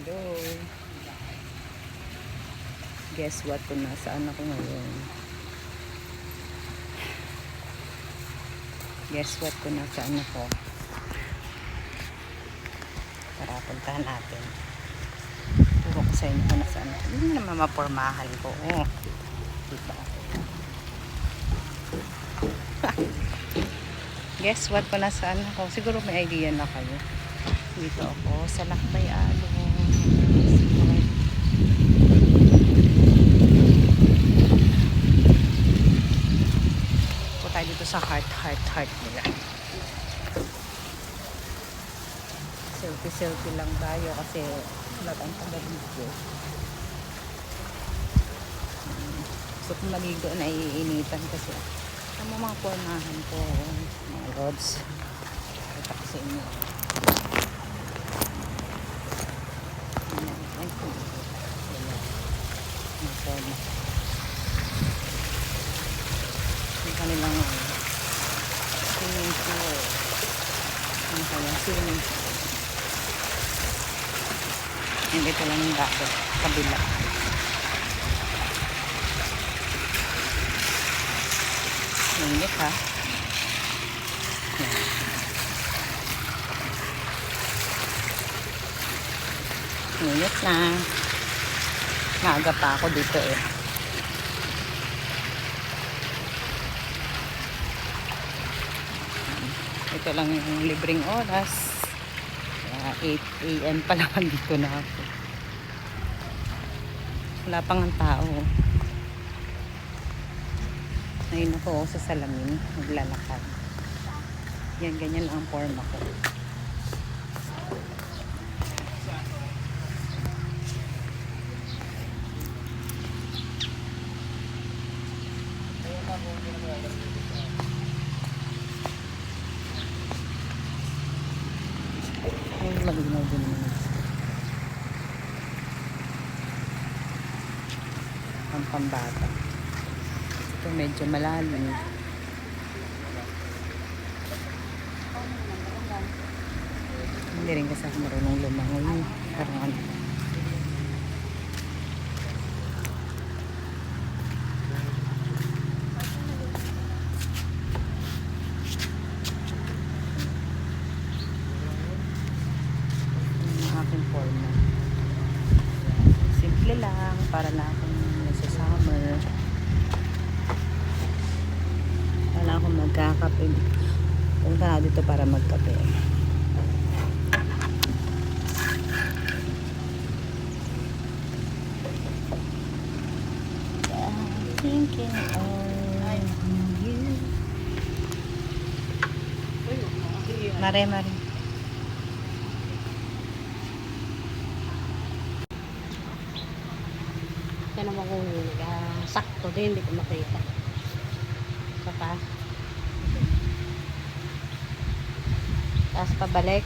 Hello. Guess what kung nasaan ako ngayon? Guess what kung nasaan ako? Tara, puntahan natin. Turo ko sa inyo kung nasaan ako. Hindi naman mapormahan ko. Oh. Diba? Guess what kung nasaan ako? Siguro may idea na kayo. Dito ako sa Lakbay Alon. Tayo dito sa heart nila. Selfie lang tayo kasi wala tayong taga-video. Gusto kong maligo na iinitan kasi ang mga pormahan ko, mga rods. Kita ko sa inyo. Ay, mga porma. Yung kanilang swimming pool. Ano kaya? Swimming pool. And ito lang yung dapat. Kabila. Mainit ha. Mainit na. Maaga pa ako dito eh. Ito lang yung libreng oras. 8 AM pa lang dito na ako. Wala pang ang tao. Ngayon ako sa salamin. Naglalakad. Yan, ganyan lang ang form ako. Malinaw din naman. Ang pambata. Ito medyo malalim. Hindi rin kasi ako marunong lumangoy. Parang ano. Forma. Simple lang para na akong nasa summer. Wala akong magkakape. Punta na dito para magkape. Thinking of you. Mare. Kaya naman kung sakto din, hindi ko makita. Saka, tapos pabalik.